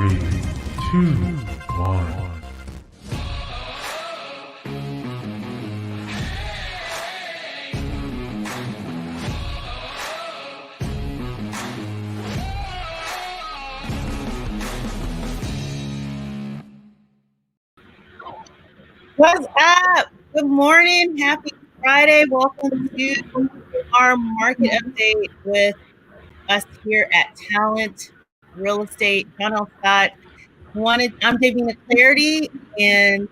Three, two, one. What's up? Good morning. Happy Friday. Welcome to our market update with us here at Talent Real Estate. John Scott. I'm giving the clarity and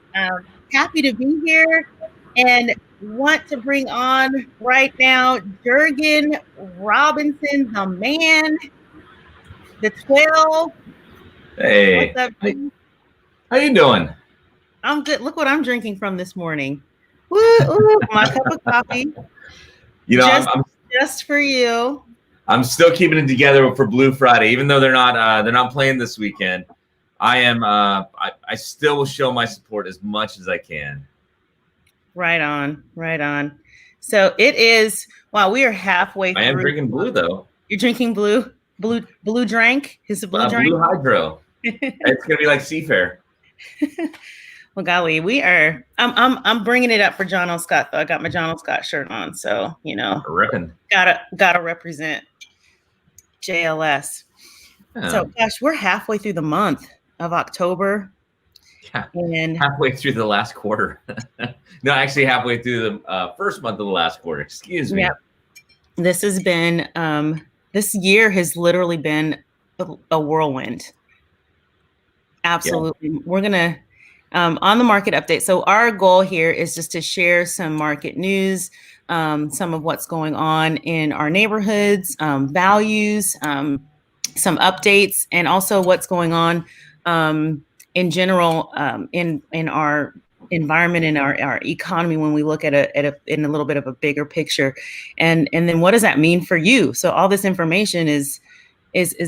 happy to be here and want to bring on right now Jurgen Robinson, the man, the 12. Hey, What's up, dude? how you doing? I'm good. Look what I'm drinking from this morning. Woo, my cup of coffee. You know, just for you. I'm still keeping it together for Blue Friday, even though they're not playing this weekend. I am. I still will show my support as much as I can. Right on. So it is. Wow, we are halfway through. I am drinking blue though. You're drinking blue. Blue drink. Is it blue drink? Blue hydro. It's gonna be like Seafair. Well, golly, we are. I'm bringing it up for John L. Scott though. I got my John L. Scott shirt on, so you know, gotta represent JLS. Yeah. So, gosh, we're halfway through the month of October. Yeah, and halfway through the last quarter. No, actually, halfway through the first month of the last quarter. Excuse me. Yeah, this has been. This year has literally been a whirlwind. Absolutely, yeah. We're gonna. On the market update. So our goal here is just to share some market news, some of what's going on in our neighborhoods, values, some updates, and also what's going on in general in our environment, in our economy when we look at in a little bit of a bigger picture. And then what does that mean for you? So all this information is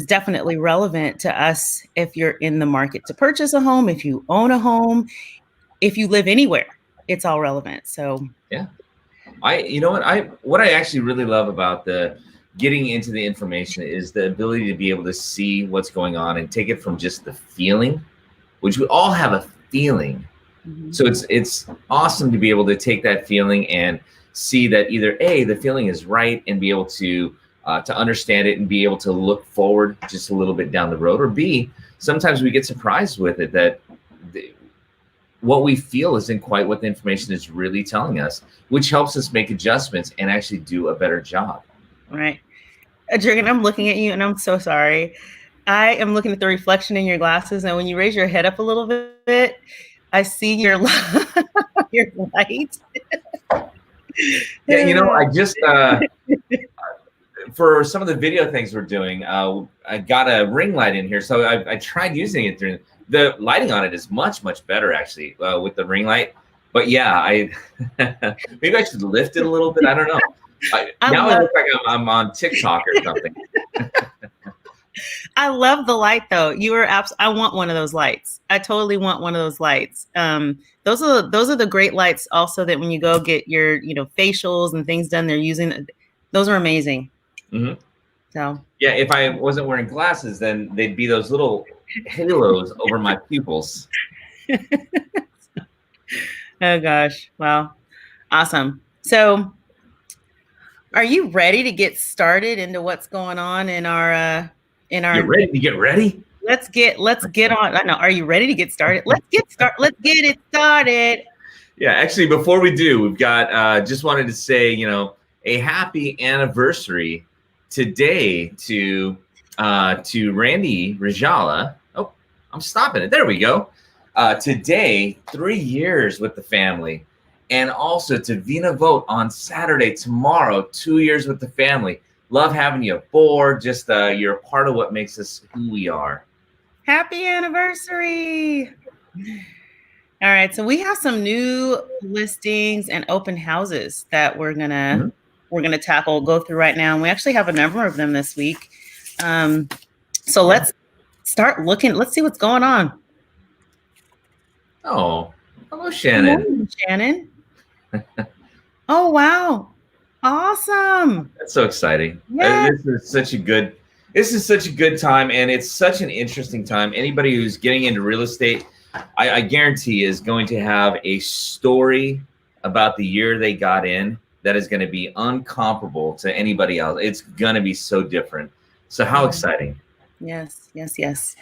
definitely relevant to us if you're in the market to purchase a home, if you own a home, if you live anywhere, it's all relevant. So yeah, what I actually really love about the getting into the information is the ability to be able to see what's going on and take it from just the feeling, which we all have a feeling. Mm-hmm. So it's awesome to be able to take that feeling and see that either A, the feeling is right and be able to understand it and be able to look forward just a little bit down the road, or B, sometimes we get surprised with it that what we feel isn't quite what the information is really telling us, which helps us make adjustments and actually do a better job. Right. Jurgen, I'm looking at you and I'm so sorry. I am looking at the reflection in your glasses, and when you raise your head up a little bit, I see your light. Yeah, you know, I just for some of the video things we're doing, I got a ring light in here, so I tried using it. The lighting on it is much better actually with the ring light. But yeah, maybe I should lift it a little bit. I don't know. Now it looks like I'm on TikTok or something. I love the light though. I want one of those lights. I totally want one of those lights. Those are the great lights also that when you go get your facials and things done, they're using. Those are amazing. Mm-hmm. So yeah, if I wasn't wearing glasses, then they'd be those little halos over my pupils. Oh gosh, wow, awesome. So, are you ready to get started into what's going on in our? You ready to get ready? Let's get on. I know. Are you ready to get started? Let's get it started. Yeah, actually, before we do, we've got just wanted to say, a happy anniversary today to Randy Rajala. Oh, I'm stopping it. There we go. Today, 3 years with the family. And also to Vina Vote on Saturday, tomorrow, 2 years with the family. Love having you aboard. Just you're a part of what makes us who we are. Happy anniversary. All right. So we have some new listings and open houses that we're gonna go through right now. And we actually have a number of them this week. So let's start looking. Let's see what's going on. Oh, hello, Shannon. Good morning, Shannon. Oh, wow. Awesome. That's so exciting. Yeah. This is such a good This is such a good time, and it's such an interesting time. Anybody who's getting into real estate, I guarantee is going to have a story about the year they got in that is going to be uncomparable to anybody else. It's going to be so different. So how exciting. Yes, yes, yes.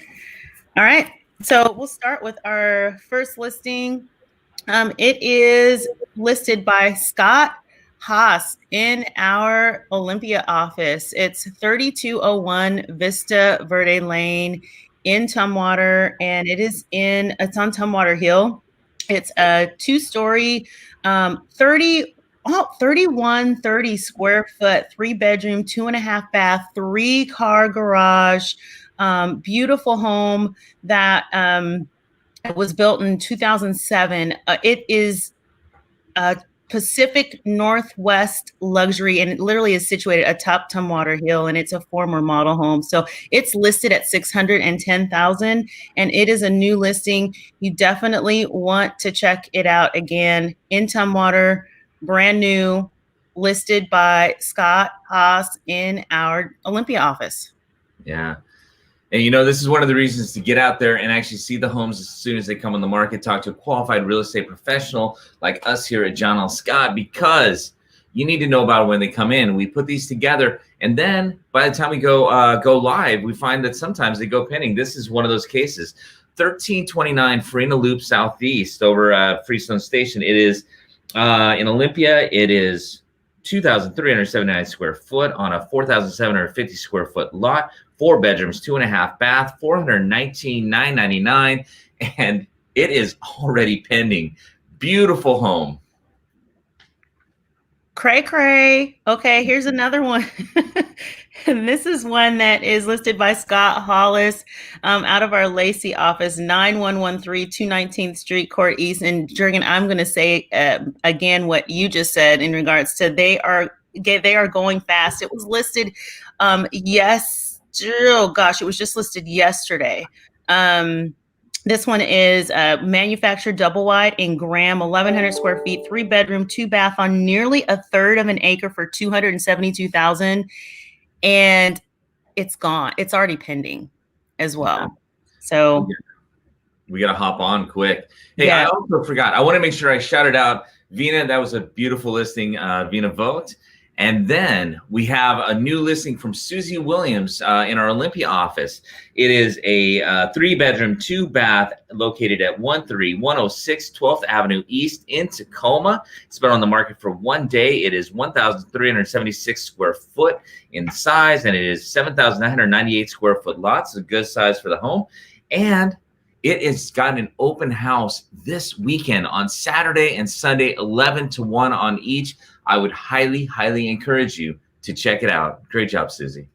All right. So we'll start with our first listing. It is listed by Scott Haas in our Olympia office. It's 3201 Vista Verde Lane in Tumwater, and it's on Tumwater Hill. It's a 2-story, 3130 square foot, 3-bedroom, 2.5 bath, 3-car garage, beautiful home that it was built in 2007. It is a Pacific Northwest luxury, and it literally is situated atop Tumwater Hill, and it's a former model home. So it's listed at $610,000, and it is a new listing. You definitely want to check it out again in Tumwater, brand new, listed by Scott Haas in our Olympia office. Yeah. And this is one of the reasons to get out there and actually see the homes as soon as they come on the market, talk to a qualified real estate professional like us here at John L. Scott, because you need to know about it when they come in. We put these together, and then by the time we go live, we find that sometimes they go pending. This is one of those cases. 1329 Farina Loop Southeast over Freestone Station. It is in Olympia. It is 2,379 square foot on a 4,750 square foot lot. 4 bedrooms, 2.5 bath, $419,999, and it is already pending. Beautiful home. Cray cray. Okay, here's another one. And this is one that is listed by Scott Hollis out of our Lacey office, 9113 219th Street, Court East. And Jurgen, I'm going to say again what you just said in regards to they are going fast. It was listed it was just listed yesterday. This one is manufactured double wide in Graham, 1,100 square feet, 3-bedroom, 2-bath on nearly 1/3 of an acre for $272,000, and it's gone. It's already pending as well. Yeah. So we got to hop on quick. Hey, yeah. I also forgot. I want to make sure I shouted out Vina. That was a beautiful listing. Vina Vogt. And then we have a new listing from Susie Williams in our Olympia office. It is a 3-bedroom, 2-bath located at 13106 12th Avenue East in Tacoma. It's been on the market for 1 day. It is 1,376 square foot in size, and it is 7,998 square foot lots. It's a good size for the home. And it has got an open house this weekend on Saturday and Sunday, 11 to 1 on each. I would highly, highly encourage you to check it out. Great job, Susie.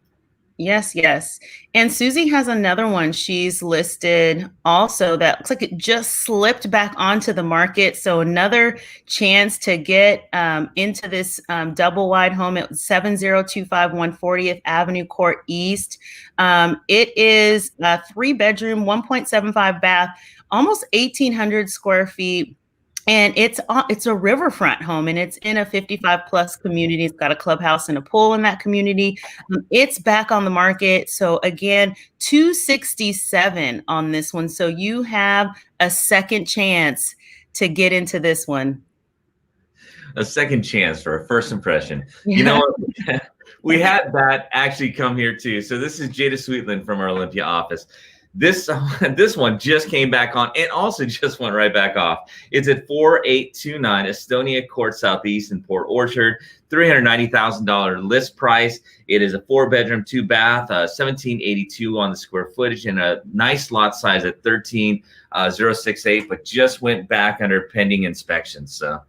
Yes, yes. And Susie has another one she's listed also that looks like it just slipped back onto the market. So another chance to get into this double wide home at 7025 140th Avenue Court East. It is a 3-bedroom, 1.75 bath, almost 1,800 square feet. And it's a riverfront home, and it's in a 55+ community. It's got a clubhouse and a pool in that community. It's back on the market. So again, $267 on this one. So you have a second chance to get into this one. A second chance for a first impression. Yeah. You know what? We had that actually come here too. So this is Jada Sweetland from our Olympia office. This one just came back on and also just went right back off. It's at 4829 Estonia Court Southeast in Port Orchard, $390,000 list price. It is a 4-bedroom, 2-bath, 1782 on the square footage, and a nice lot size at 13068, but just went back under pending inspection. So,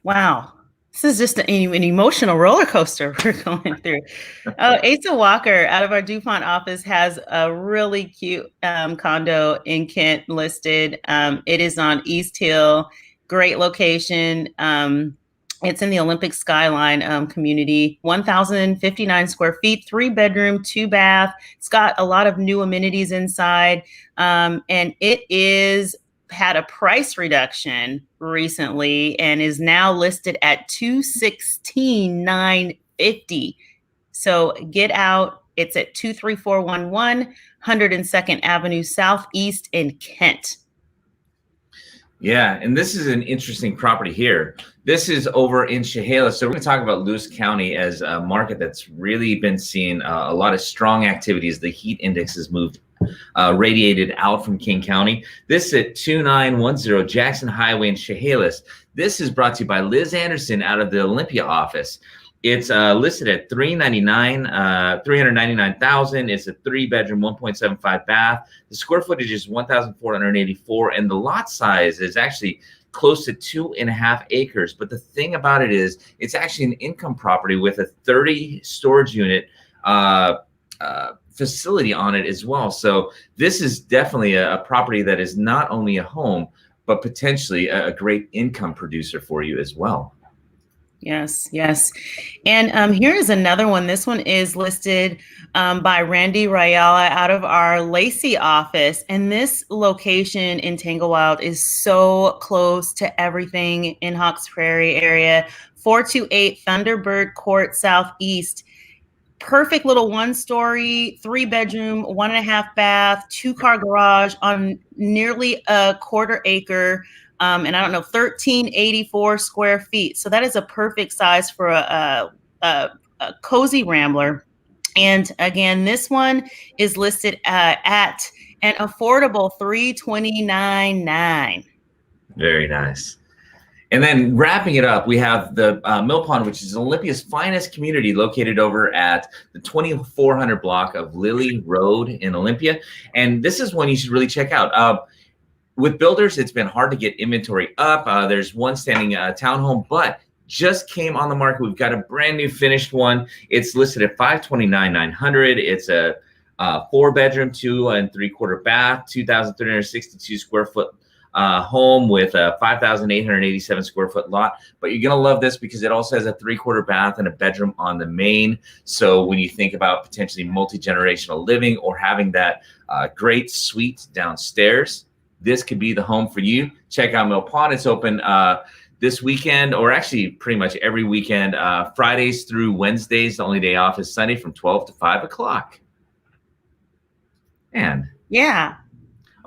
wow. This is just an emotional roller coaster we're going through. Asa Walker out of our DuPont office has a really cute condo in Kent listed. It is on East Hill, great location. It's in the Olympic Skyline community, 1,059 square feet, 3-bedroom, 2-bath. It's got a lot of new amenities inside, and it is had a price reduction recently and is now listed at $216,950. So get out. It's at 23411 102nd Avenue Southeast in Kent. Yeah, and this is an interesting property here. This is over in Chehalis. So we're going to talk about Lewis County as a market that's really been seeing a lot of strong activities. The heat index has moved, radiated out from King County. This is at 2910 Jackson Highway in Chehalis. This is brought to you by Liz Anderson out of the Olympia office. It's listed at $399,000. It's a 3-bedroom, 1.75 bath. The square footage is 1,484, and the lot size is actually close to 2.5 acres. But the thing about it is, it's actually an income property with a 30 storage unit facility on it as well. So this is definitely a property that is not only a home, but potentially a great income producer for you as well. Yes, yes. And here is another one. This one is listed by Randy Rayala out of our Lacey office. And this location in Tanglewild is so close to everything in Hawks Prairie area. 428 Thunderbird Court Southeast. Perfect little 1-story, 3-bedroom, 1.5 bath, 2-car garage on nearly a 1/4 acre. And I don't know, 1,384 square feet. So that is a perfect size for a cozy rambler. And again, this one is listed at an affordable $329,900. Very nice. And then wrapping it up, we have the Mill Pond, which is Olympia's finest community, located over at the 2400 block of Lily Road in Olympia. And this is one you should really check out. With builders, it's been hard to get inventory up. There's one standing townhome, but just came on the market. We've got a brand new finished one. It's listed at $529,900. It's a 4-bedroom, 2 3/4 bath, 2,362 square foot home with a 5,887 square foot lot. But you're gonna love this because it also has a 3/4 bath and a bedroom on the main. So when you think about potentially multi-generational living or having that great suite downstairs, this could be the home for you. Check out Mill Pond. It's open this weekend, or actually pretty much every weekend, Fridays through Wednesdays. The only day off is Sunday from 12 to 5 o'clock. And yeah.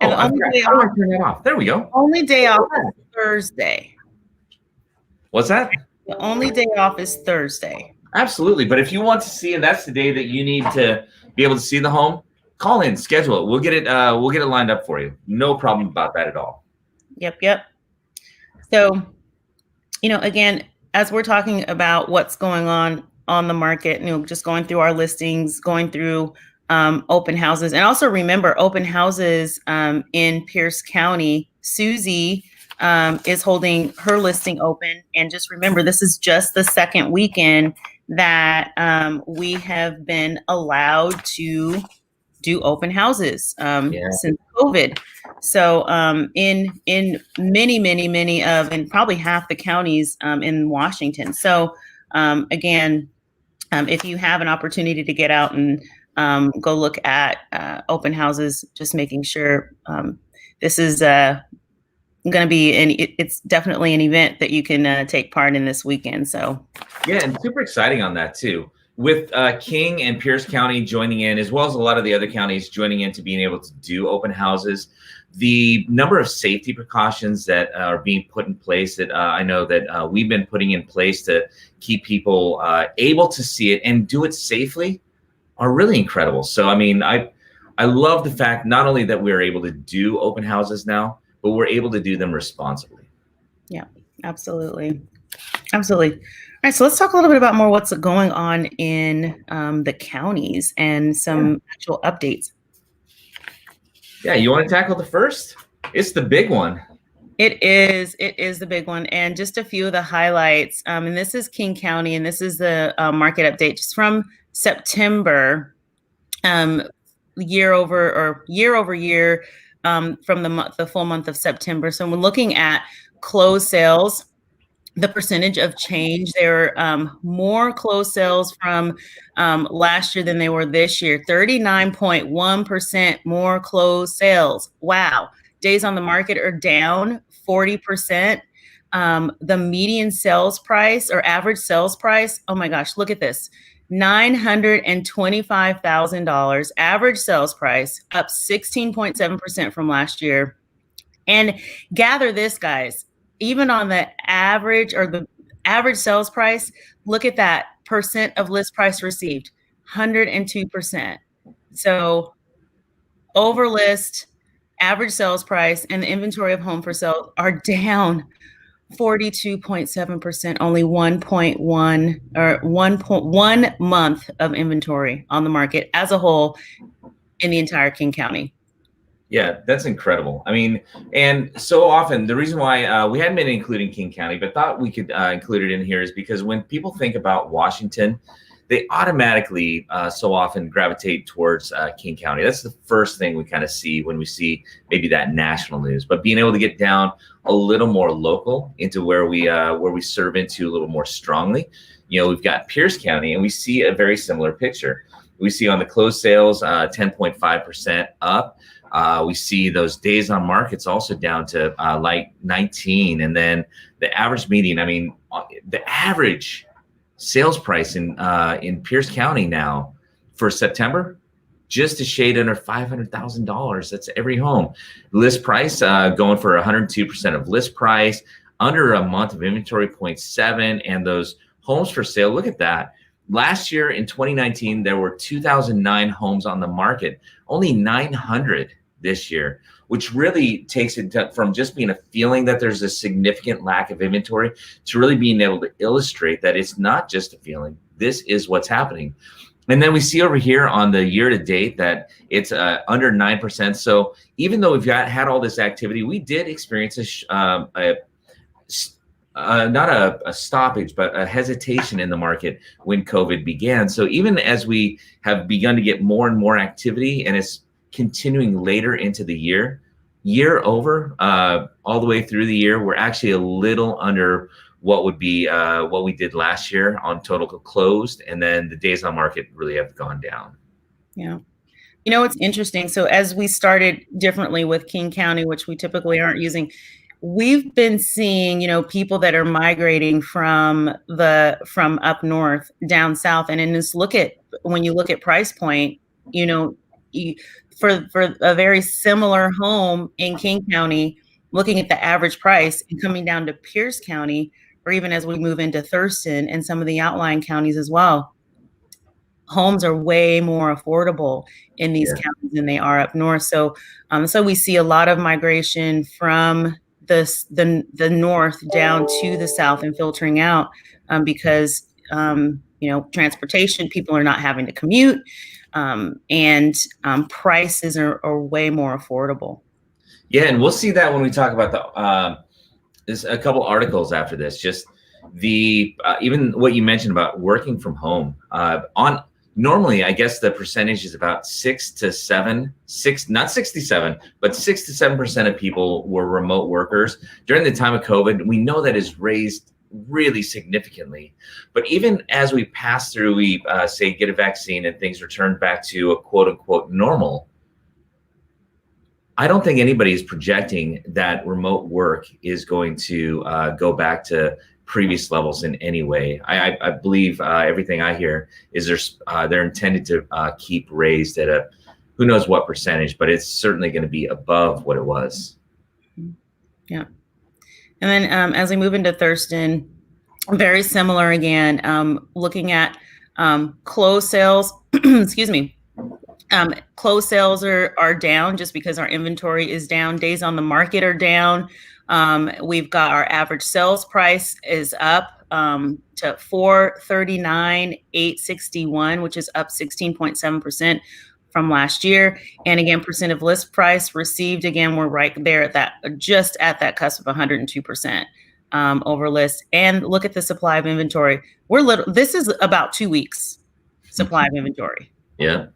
Oh, I want to turn that off. There we go. Only day off is Thursday. What's that? The only day off is Thursday. Absolutely. But if you want to see, and that's the day that you need to be able to see the home, call in, schedule it. We'll get it lined up for you. No problem about that at all. Yep. So, again, as we're talking about what's going on the market, just going through our listings, going through open houses, and also remember open houses in Pierce County. Susie is holding her listing open, and just remember, this is just the second weekend that we have been allowed to do open houses since COVID. So in many of, and probably half the counties in Washington. So again, if you have an opportunity to get out and go look at open houses, just making sure this is going to be, it's definitely an event that you can take part in this weekend. So yeah, and super exciting on that too. With King and Pierce County joining in, as well as a lot of the other counties joining in to being able to do open houses, the number of safety precautions that are being put in place that I know that we've been putting in place to keep people able to see it and do it safely are really incredible. So, I mean, I love the fact not only that we're able to do open houses now, but we're able to do them responsibly. Yeah, absolutely. Absolutely. All right, so let's talk a little bit about more what's going on in the counties and some actual updates. Yeah, you want to tackle the first? It's the big one. It is the big one, and just a few of the highlights. And this is King County, and this is the market update just from September, year over year, from the full month of September. So we're looking at closed sales. The percentage of change, there are more closed sales from last year than they were this year. 39.1% more closed sales. Wow. Days on the market are down 40%. The median sales price or average sales price, oh my gosh, look at this. $925,000 average sales price, up 16.7% from last year. And gather this, guys, even on the average or the average sales price, look at that percent of list price received, 102%. So over list, average sales price, and the inventory of home for sale are down 42.7%, only 1.1 month of inventory on the market as a whole in the entire King County. Yeah, that's incredible. I mean, and so often the reason why we hadn't been including King County, but thought we could include it in here is because when people think about Washington, they automatically so often gravitate towards King County. That's the first thing we kind of see when we see maybe that national news. But being able to get down a little more local into where we serve into a little more strongly, we've got Pierce County, and we see a very similar picture. We see on the closed sales 10.5% up. We see those days on markets also down to like 19, and then the average median. I mean, the average sales price in Pierce County now for September, just a shade under $500,000. That's every home. List price going for 102% of list price, under a month of inventory, 0.7, and those homes for sale. Look at that. Last year in 2019, there were 2,009 homes on the market, only 900 this year, which really takes it from just being a feeling that there's a significant lack of inventory to really being able to illustrate that it's not just a feeling. This is what's happening. And then we see over here on the year to date that it's under 9%. So even though we've had all this activity, we did experience not a stoppage, but a hesitation in the market when COVID began. So even as we have begun to get more and more activity, and it's continuing later into the year over, all the way through the year, we're actually a little under what would be what we did last year on total closed, and then the days on market really have gone down. Yeah. It's interesting. So as we started differently with King County, which we typically aren't using, we've been seeing, people that are migrating from up north down south. And in this when you look at price point, for a very similar home in King County, looking at the average price and coming down to Pierce County, or even as we move into Thurston and some of the outlying counties as well, homes are way more affordable in these counties than they are up north. So we see a lot of migration from the north down to the south and filtering out because transportation, people are not having to commute, and prices are way more affordable. Yeah, and we'll see that when we talk about there's a couple articles after this. Just the even what you mentioned about working from home. Normally, I guess the percentage is about 6 to 7, not 67, but 6 to 7% of people were remote workers. During the time of COVID, we know that is raised really significantly. But even as we pass through, we say get a vaccine and things return back to a quote unquote normal, I don't think anybody is projecting that remote work is going to go back to previous levels in any way. I believe everything I hear is they're intended to keep raised at a who knows what percentage, but it's certainly going to be above what it was. Yeah. And then as we move into Thurston, very similar again, looking at closed sales, excuse me. Closed sales are down just because our inventory is down. Days on the market are down. We've got our average sales price is up to $439,861, which is up 16.7% from last year. And again, percent of list price received, again, we're right there at that, just at that cusp of 102% over list. And look at the supply of inventory. This is about 2 weeks supply of inventory. Yeah.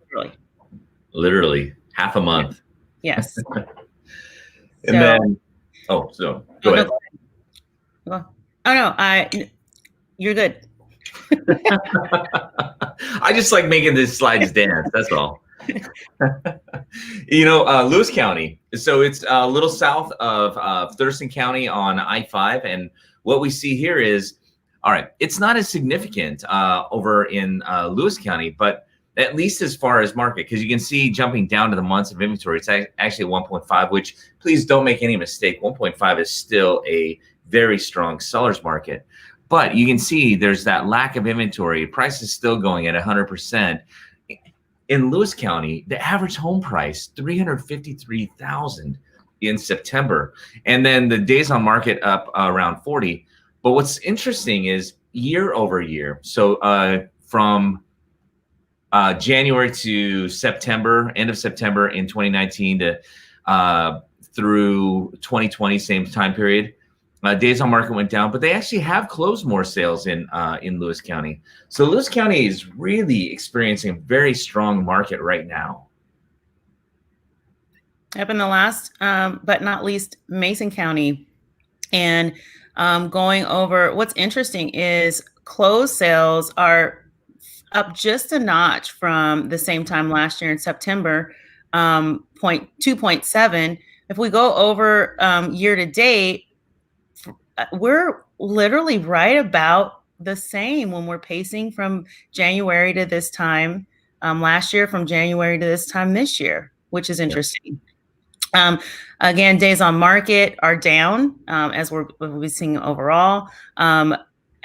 Literally half a month. Yes. And go ahead. You're good. I just like making these slides dance. That's all. Lewis County. So it's a little south of Thurston County on I-5. And what we see here is All right, it's not as significant over in Lewis County, but at least as far as market, because you can see jumping down to the months of inventory, it's actually 1.5, which please don't make any mistake, 1.5 is still a very strong seller's market. But you can see there's that lack of inventory. Price is still going at 100%. In Lewis County, the average home price, $353,000 in September. And then the days on market up around 40. But what's interesting is year over year. So from January to September, end of September in 2019 to through 2020, same time period, days on market went down, but they actually have closed more sales in Lewis County. So Lewis County is really experiencing a very strong market right now. Up in the last, but not least, Mason County. And going over, what's interesting is closed sales are up just a notch from the same time last year in September, 2.7. If we go over year to date, we're literally right about the same when we're pacing from January to this time last year, from January to this time this year, which is interesting. Again, days on market are down as we're seeing overall.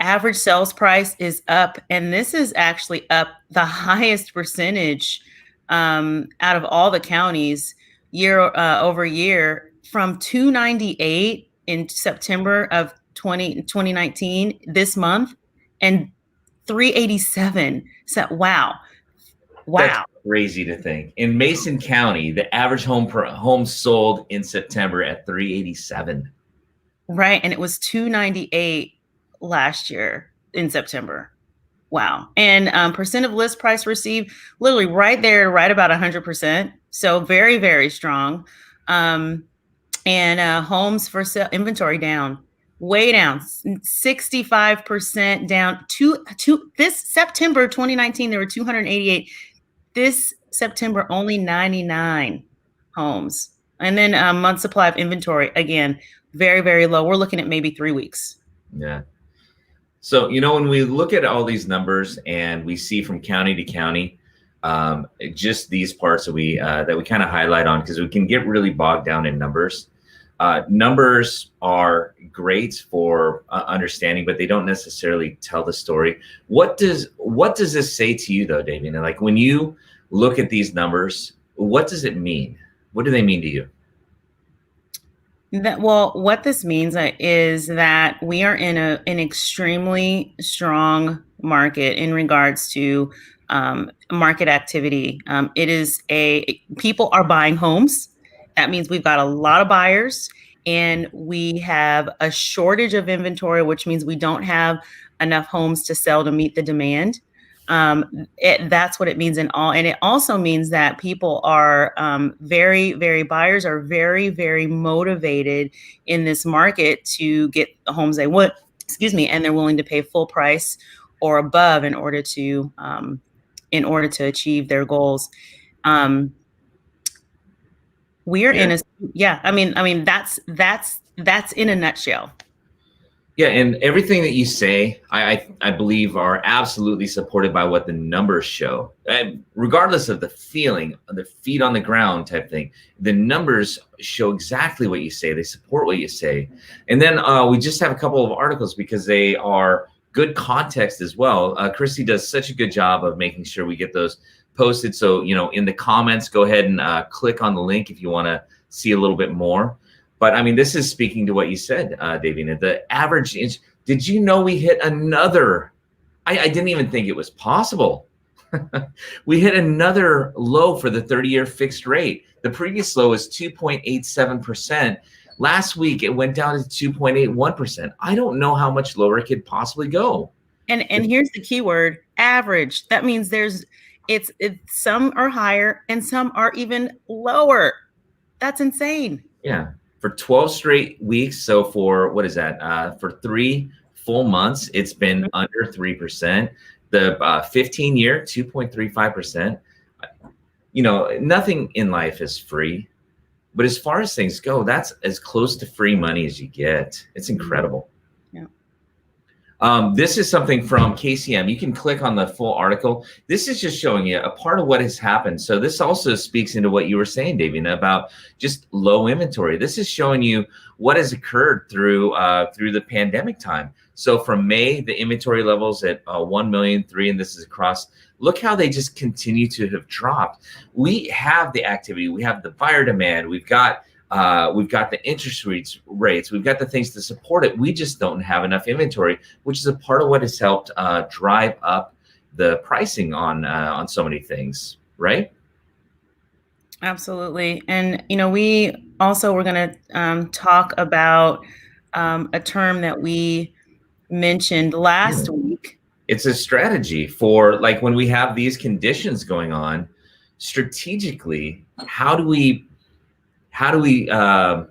Average sales price is up, and this is actually up the highest percentage out of all the counties year over year, from 298 in September of 2019 this month, and 387. So wow. That's crazy to think. In Mason County, the average home sold in September at 387. Right, and it was 298 last year in September. Wow. And percent of list price received, literally right there, right about 100%. So very, very strong. And homes for sale, inventory down, way down, 65% down. This September 2019, there were 288. This September, only 99 homes. And then month supply of inventory, again, very, very low. We're looking at maybe 3 weeks. Yeah. So, when we look at all these numbers and we see from county to county, just these parts that we kind of highlight on, because we can get really bogged down in numbers. Numbers are great for understanding, but they don't necessarily tell the story. What does this say to you, though, David? And like when you look at these numbers, what does it mean? What do they mean to you? What this means is that we are in an extremely strong market in regards to market activity. People are buying homes. That means we've got a lot of buyers, and we have a shortage of inventory, which means we don't have enough homes to sell to meet the demand. That's what it means in all. And it also means that people are buyers are very, very motivated in this market to get the homes they want, and they're willing to pay full price or above in order to achieve their goals. We're in that's in a nutshell. Yeah, and everything that you say, I believe, are absolutely supported by what the numbers show. And regardless of the feeling, the feet on the ground type thing, the numbers show exactly what you say. They support what you say. And then we just have a couple of articles because they are good context as well. Christy does such a good job of making sure we get those posted. So, in the comments, go ahead and click on the link if you want to see a little bit more. But I mean, this is speaking to what you said, Davina. The average inch. Did you know we hit another? I didn't even think it was possible. We hit another low for the 30-year fixed rate. The previous low was 2.87%. Last week, it went down to 2.81%. I don't know how much lower it could possibly go. And here's the key word: average. That means it's some are higher and some are even lower. That's insane. Yeah. For 12 straight weeks. So for, what is that? For 3 full months, it's been under 3%. The 15-year, 2.35%. Nothing in life is free. But as far as things go, that's as close to free money as you get. It's incredible. Yeah. This is something from KCM. You can click on the full article. This is just showing you a part of what has happened. So this also speaks into what you were saying, Davina, about just low inventory. This is showing you what has occurred through the pandemic time. So from May, the inventory levels at 1,000,003, and this is across. Look how they just continue to have dropped. We have the activity. We have the buyer demand. We've got the interest rates. We've got the things to support it. We just don't have enough inventory, which is a part of what has helped drive up the pricing on so many things, right? Absolutely. And, we also were going to talk about a term that we mentioned last week. It's a strategy for, like, when we have these conditions going on, strategically, how do we I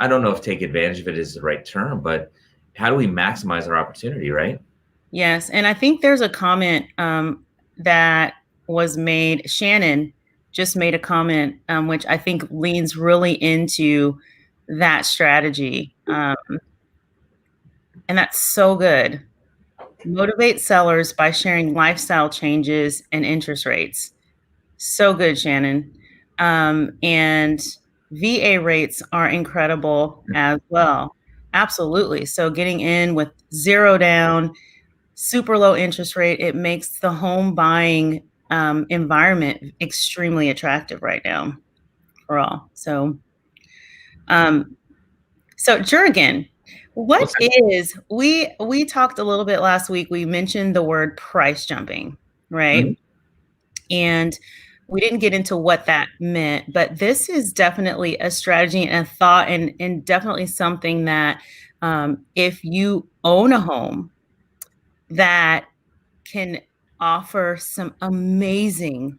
don't know if take advantage of it is the right term, but how do we maximize our opportunity, right? Yes. And I think there's a comment that was made. Shannon just made a comment, which I think leans really into that strategy. And that's so good. Motivate sellers by sharing lifestyle changes and interest rates. So good, Shannon. And VA rates are incredible as well. Absolutely. So getting in with 0 down, super low interest rate, it makes the home buying environment extremely attractive right now for all. So, Jurgen, we talked a little bit last week. We mentioned the word price jumping, right? Mm-hmm. And we didn't get into what that meant, but this is definitely a strategy and a thought, and definitely something that if you own a home that can offer some amazing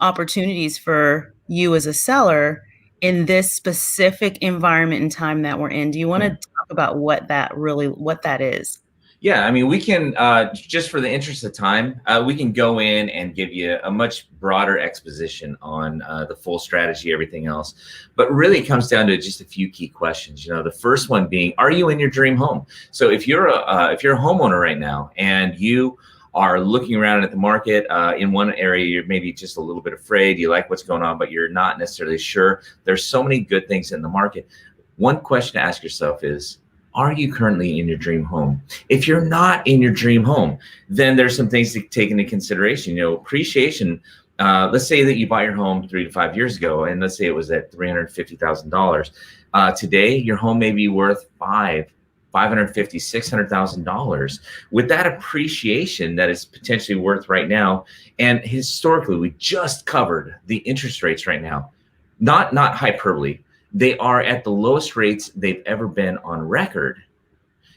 opportunities for you as a seller in this specific environment and time that we're in. Do you want to talk about what that is? Yeah, I mean, we can, just for the interest of time, we can go in and give you a much broader exposition on the full strategy, everything else. But really it comes down to just a few key questions. The first one being, are you in your dream home? So if you're a homeowner right now and you are looking around at the market, in one area, you're maybe just a little bit afraid, you like what's going on, but you're not necessarily sure. There's so many good things in the market. One question to ask yourself is, are you currently in your dream home? If you're not in your dream home, then there's some things to take into consideration. appreciation. Let's say that you bought your home 3 to 5 years ago, and let's say it was at $350,000. Today, your home may be worth $550,000, $600,000. With that appreciation that is potentially worth right now, and historically, we just covered the interest rates right now. Not hyperbole. They are at the lowest rates they've ever been on record.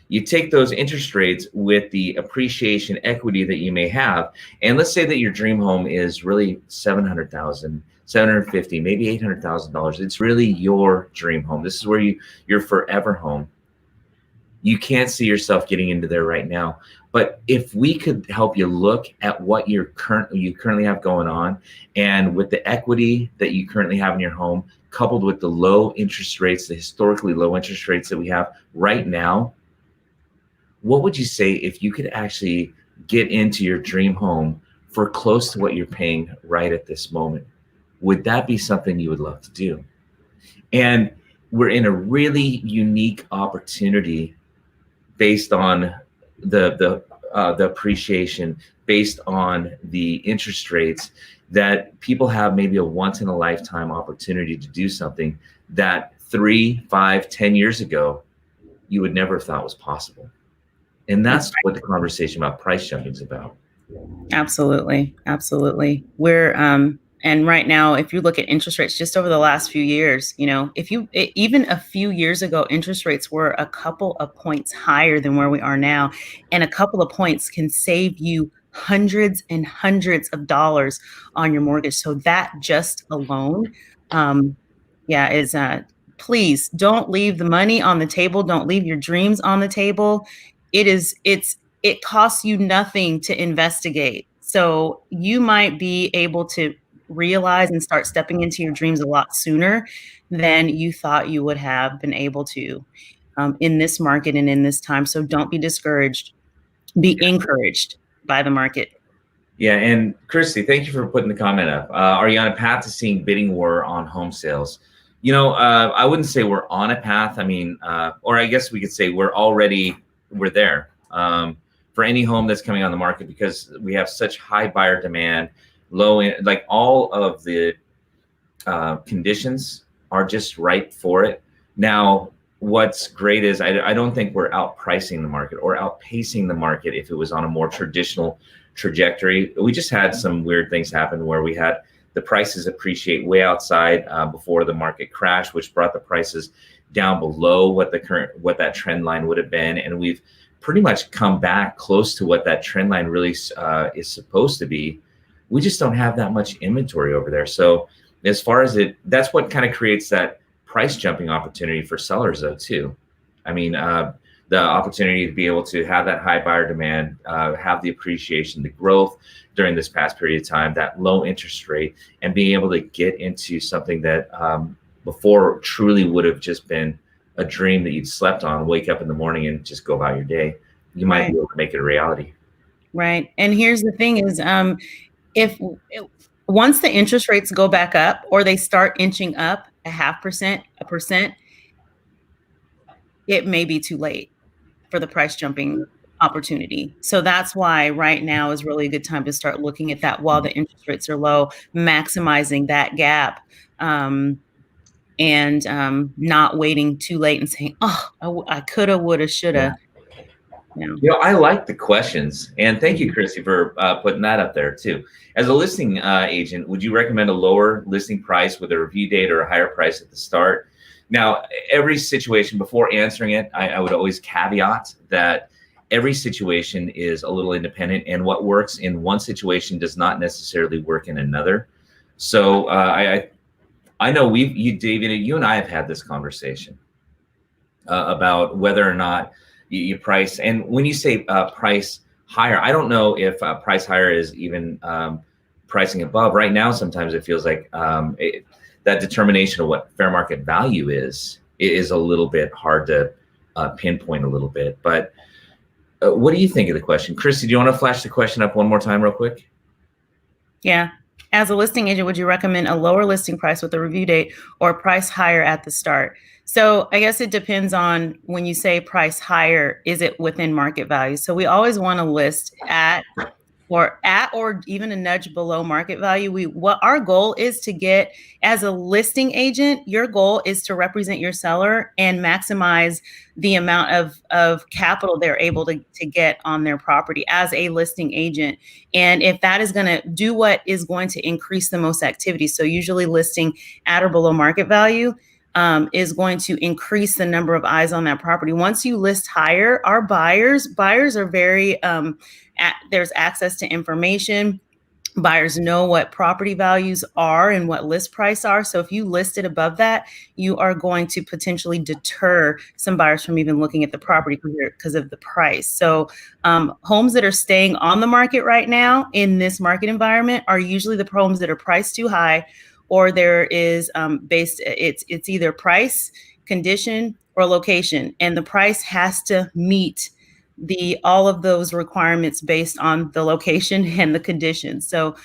You take those interest rates with the appreciation equity that you may have, and let's say that your dream home is really $700,000, $750,000, maybe $800,000. It's really your dream home. This is where your forever home. You can't see yourself getting into there right now. But if we could help you look at what you currently have going on, and with the equity that you currently have in your home, coupled with the low interest rates, the historically low interest rates that we have right now, what would you say if you could actually get into your dream home for close to what you're paying right at this moment? Would that be something you would love to do? And we're in a really unique opportunity based on the appreciation, based on the interest rates, that people have maybe a once in a lifetime opportunity to do something that 3, 5, 10 years ago, you would never have thought was possible. And that's what the conversation about price jumping is about. Absolutely. Absolutely. We're, and right now, if you look at interest rates just over the last few years, even a few years ago, interest rates were a couple of points higher than where we are now. And a couple of points can save you hundreds and hundreds of dollars on your mortgage. So that just alone, is, please don't leave the money on the table. Don't leave your dreams on the table. It costs you nothing to investigate. So you might be able to realize and start stepping into your dreams a lot sooner than you thought you would have been able to. in this market and in this time. So don't be discouraged. Be encouraged by the market. Yeah, and Christy, thank you for putting the comment up. Are you on a path to seeing bidding war on home sales? You know, I wouldn't say we're on a path. I mean, or I guess we could say we're there for any home that's coming on the market, because we have such high buyer demand, like all of the conditions are just right for it. Now, what's great is I don't think we're outpricing the market or outpacing the market if it was on a more traditional trajectory. We just had some weird things happen where we had the prices appreciate way outside before the market crashed, which brought the prices down below what that trend line would have been. And we've pretty much come back close to what that trend line really is supposed to be. We just don't have that much inventory over there. So as far as that's what kind of creates that price jumping opportunity for sellers though too. I mean, the opportunity to be able to have that high buyer demand, have the appreciation, the growth during this past period of time, that low interest rate, and being able to get into something that before truly would have just been a dream that you'd slept on, wake up in the morning and just go about your day. You might be able to make it a reality. Right. And here's the thing is, once the interest rates go back up or they start inching up 0.5%, 1%, it may be too late for the price jumping opportunity. So that's why right now is really a good time to start looking at that while the interest rates are low, maximizing that gap, and not waiting too late and saying, oh, I coulda, woulda, shoulda. Yeah. You know, I like the questions, and thank you, Chrissy, for putting that up there too. As a listing agent, would you recommend a lower listing price with a review date or a higher price at the start? Now, every situation, before answering it, I would always caveat that every situation is a little independent, and what works in one situation does not necessarily work in another. So I know David, you and I have had this conversation about whether or not you price. And when you say price higher, I don't know if price higher is even pricing above. Right now, sometimes it feels like that determination of what fair market value is a little bit hard to pinpoint a little bit. But what do you think of the question? Christy, do you want to flash the question up one more time real quick? Yeah. As a listing agent, would you recommend a lower listing price with a review date or price higher at the start? So I guess it depends on, when you say price higher, is it within market value? So we always want to list at or even a nudge below market value. What our goal is to get as a listing agent, your goal is to represent your seller and maximize the amount of capital they're able to get on their property as a listing agent. And if that is going to do what is going to increase the most activity, so usually listing at or below market value is going to increase the number of eyes on that property. Once you list higher, our buyers are very, there's access to information. Buyers know what property values are and what list price are. So if you list it above that, you are going to potentially deter some buyers from even looking at the property because of the price. So homes that are staying on the market right now in this market environment are usually the homes that are priced too high, or there is it's either price, condition, or location, and the price has to meet all of those requirements based on the location and the conditions. So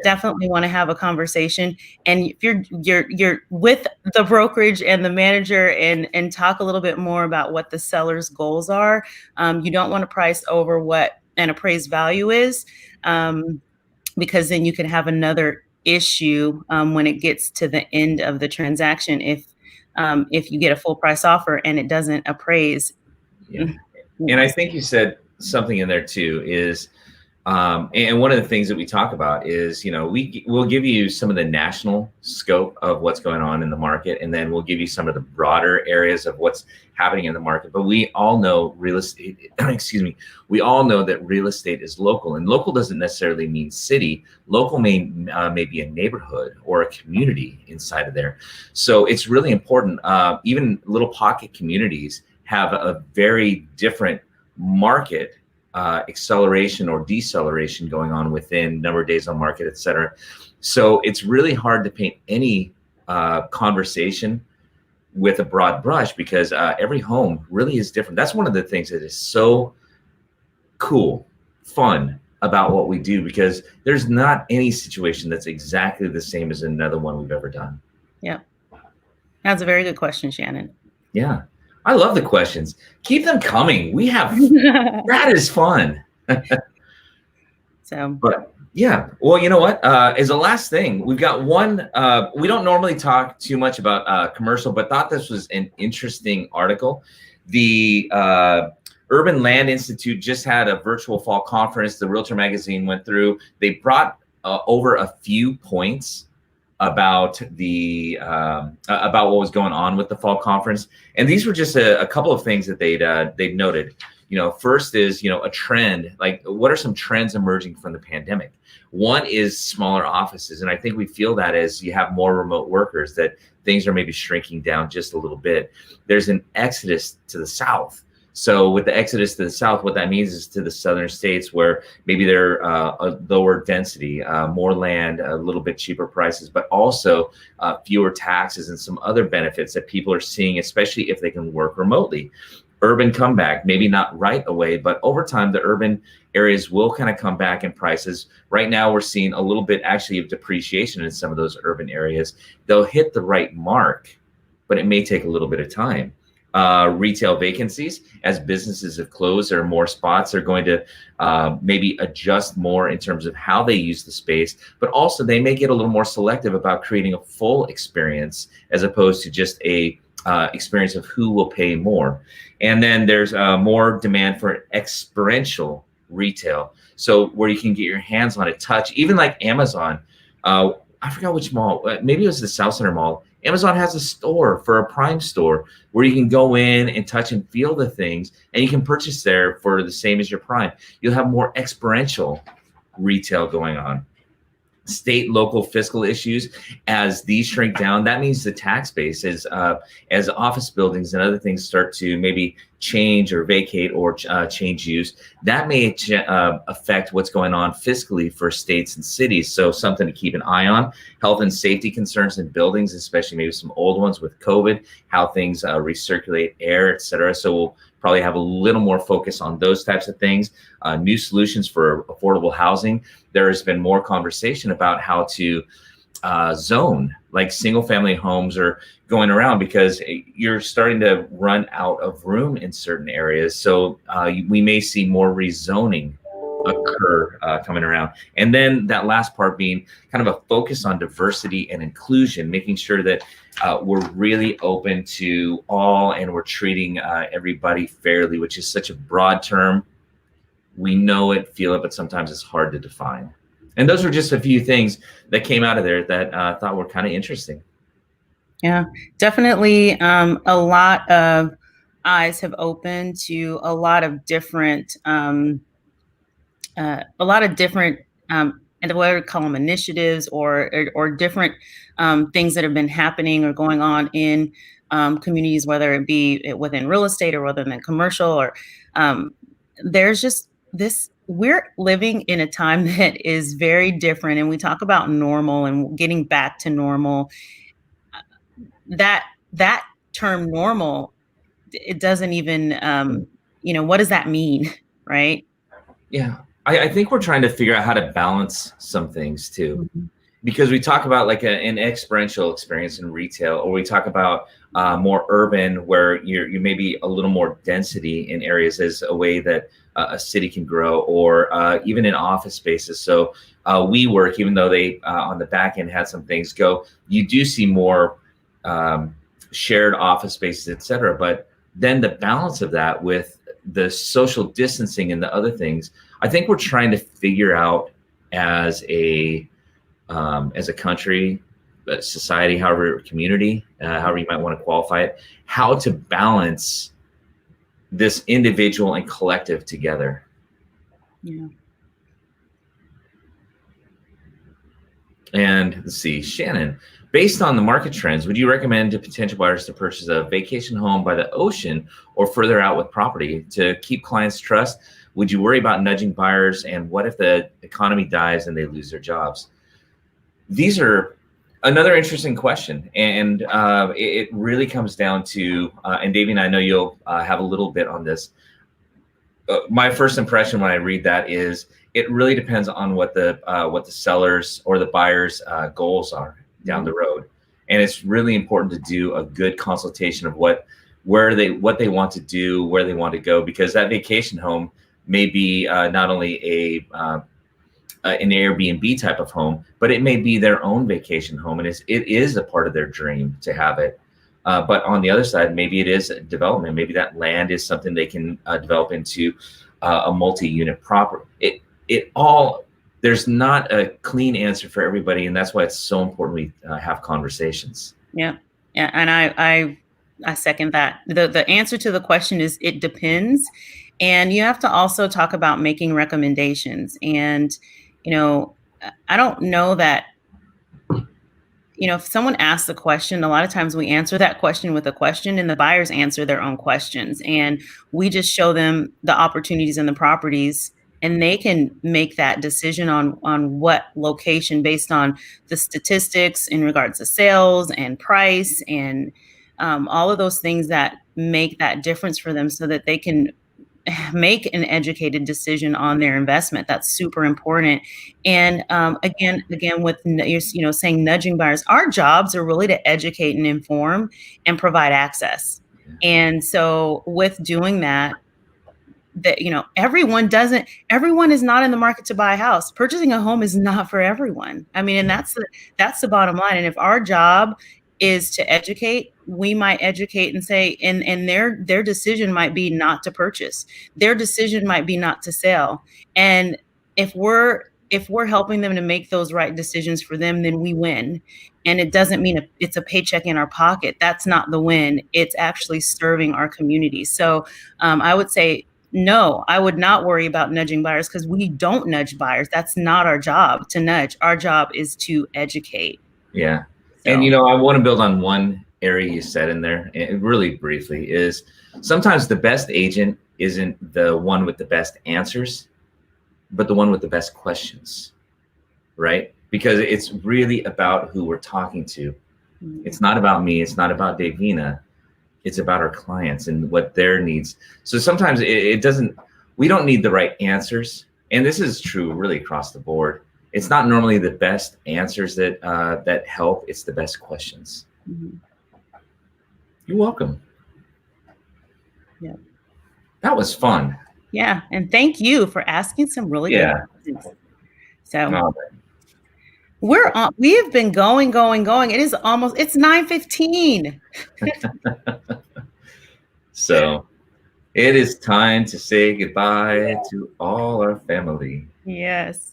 definitely want to have a conversation, and if you're with the brokerage and the manager and talk a little bit more about what the seller's goals are. You don't want to price over what an appraised value is, because then you can have another issue when it gets to the end of the transaction if you get a full price offer and it doesn't appraise. Yeah. And I think you said something in there too is, and one of the things that we talk about is, we'll give you some of the national scope of what's going on in the market, and then we'll give you some of the broader areas of what's happening in the market. But we all know real estate, we all know that real estate is local, and local doesn't necessarily mean city. Local may be a neighborhood or a community inside of there. So it's really important. Even little pocket communities have a very different market acceleration or deceleration going on within number of days on market, et cetera. So it's really hard to paint any conversation with a broad brush because every home really is different. That's one of the things that is so cool, fun about what we do, because there's not any situation that's exactly the same as another one we've ever done. Yeah. That's a very good question, Shannon. Yeah. I love the questions. Keep them coming. We have, that is fun. So, but yeah, well, you know what? As a last thing, we've got one, we don't normally talk too much about commercial, but thought this was an interesting article. The Urban Land Institute just had a virtual fall conference. The Realtor magazine went through. They brought over a few points about the about what was going on with the fall conference, and these were just a couple of things that they'd noted. You know, first is, you know, a trend, like what are some trends emerging from the pandemic? One is smaller offices, and I think we feel that as you have more remote workers, that things are maybe shrinking down just a little bit. There's an exodus to the south. So with the exodus to the south, what that means is to the southern states where maybe they're a lower density, more land, a little bit cheaper prices, but also fewer taxes and some other benefits that people are seeing, especially if they can work remotely. Urban comeback, maybe not right away, but over time, the urban areas will kind of come back in prices. Right now, we're seeing a little bit actually of depreciation in some of those urban areas. They'll hit the right mark, but it may take a little bit of time. Retail vacancies, as businesses have closed, there are more spots. They're going to maybe adjust more in terms of how they use the space, but also they may get a little more selective about creating a full experience as opposed to just a experience of who will pay more. And then there's more demand for experiential retail. So where you can get your hands on it, touch, even like Amazon. I forgot which mall, maybe it was the South Center Mall. Amazon has a store for a Prime store where you can go in and touch and feel the things, and you can purchase there for the same as your Prime. You'll have more experiential retail going on. State, local fiscal issues, as these shrink down, that means the tax base is as office buildings and other things start to maybe change or vacate or change use, that may affect what's going on fiscally for states and cities. So something to keep an eye on. Health and safety concerns in buildings, especially maybe some old ones with COVID, how things recirculate air, et cetera. So we'll probably have a little more focus on those types of things. New solutions for affordable housing. There has been more conversation about how to zone, like single family homes are going around because you're starting to run out of room in certain areas. So we may see more rezoning occur coming around. And then that last part being kind of a focus on diversity and inclusion, making sure that we're really open to all and we're treating everybody fairly, which is such a broad term. We know it, feel it, but sometimes it's hard to define. And those were just a few things that came out of there that I thought were kind of interesting. Yeah, definitely. A lot of eyes have opened to a lot of different, and what I would call them initiatives or different things that have been happening or going on in communities, whether it be within real estate or whether in commercial, or there's just this. We're living in a time that is very different, and we talk about normal and getting back to normal. That term normal, it doesn't even, what does that mean, right? Yeah, I think we're trying to figure out how to balance some things too, because we talk about like an experiential experience in retail, or we talk about more urban where you maybe a little more density in areas as a way that a city can grow, or even in office spaces. So WeWork, even though they on the back end had some things go, you do see more shared office spaces, et cetera. But then the balance of that with the social distancing and the other things, I think we're trying to figure out as a country, society, however, community, however you might want to qualify it, how to balance this individual and collective together. Yeah. And let's see, Shannon, based on the market trends, would you recommend to potential buyers to purchase a vacation home by the ocean or further out with property to keep clients' trust? Would you worry about nudging buyers? And what if the economy dies and they lose their jobs? These are Another interesting question, and it really comes down to, and Davey, I know you'll have a little bit on this. My first impression when I read that is it really depends on what the sellers or the buyers' goals are down the road, and it's really important to do a good consultation of what they want to do, where they want to go, because that vacation home may be not only an Airbnb type of home, but it may be their own vacation home, and it is a part of their dream to have it. But on the other side, maybe it is development. Maybe that land is something they can develop into a multi-unit property. There's not a clean answer for everybody, and that's why it's so important we have conversations. Yeah, and I second that. The answer to the question is it depends, and you have to also talk about making recommendations. And I don't know that. If someone asks a question, a lot of times we answer that question with a question, and the buyers answer their own questions. And we just show them the opportunities and the properties, and they can make that decision on what location based on the statistics in regards to sales and price and all of those things that make that difference for them, so that they can make an educated decision on their investment. That's super important. And again, with saying nudging buyers, our jobs are really to educate and inform and provide access. And so with doing that, everyone is not in the market to buy a house. Purchasing a home is not for everyone. I mean, and that's the bottom line. And if our job is to educate, we might educate and say, and their decision might be not to purchase. Their decision might be not to sell. And if we're helping them to make those right decisions for them, then we win. And it doesn't mean it's a paycheck in our pocket. That's not the win. It's actually serving our community. So I would say, no, I would not worry about nudging buyers, because we don't nudge buyers. That's not our job to nudge. Our job is to educate. Yeah. So. And, I want to build on one area you said in there, and really briefly, is sometimes the best agent isn't the one with the best answers, but the one with the best questions, right? Because it's really about who we're talking to. Mm-hmm. It's not about me. It's not about Davina. It's about our clients and what their needs. So sometimes we don't need the right answers. And this is true really across the board. It's not normally the best answers that help. It's the best questions. Mm-hmm. You're welcome. Yeah. That was fun. Yeah. And thank you for asking some really good questions. So we have been going. It's 9:15. So it is time to say goodbye to all our family. Yes.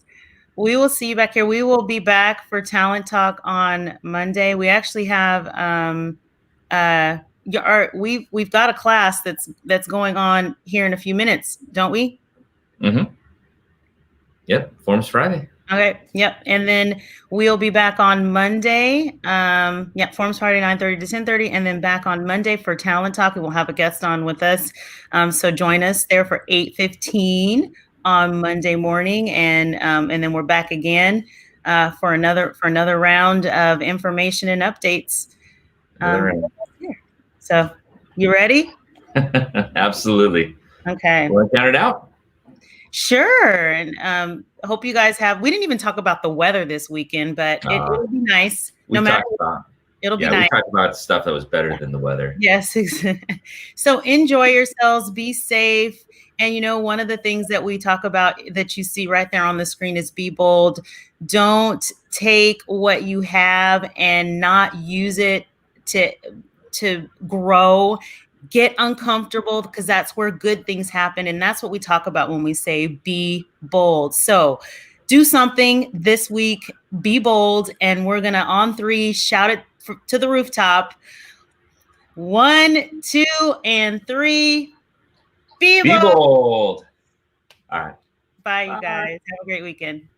We will see you back here. We will be back for Talent Talk on Monday. We actually have we've got a class that's going on here in a few minutes, don't we? Mm-hmm. Yep. Forms Friday. Okay. Yep. And then we'll be back on Monday. Forms Friday, 9:30 to 10:30, and then back on Monday for Talent Talk. We will have a guest on with us. So join us there for 8:15 on Monday morning, and then we're back again for another round of information and updates. So, you ready? Absolutely. Okay. Want to count it out? Sure. And hope you guys we didn't even talk about the weather this weekend, but it'll be nice. It'll be nice. We talked about stuff that was better than the weather. Yes. So enjoy yourselves. Be safe. And one of the things that we talk about that you see right there on the screen is be bold. Don't take what you have and not use it to grow. Get uncomfortable, because that's where good things happen. And that's what we talk about when we say be bold. So do something this week, be bold. And we're going to, on 3, shout it to the rooftop. 1, 2, and 3. Be bold. All right. Bye, you guys. Have a great weekend.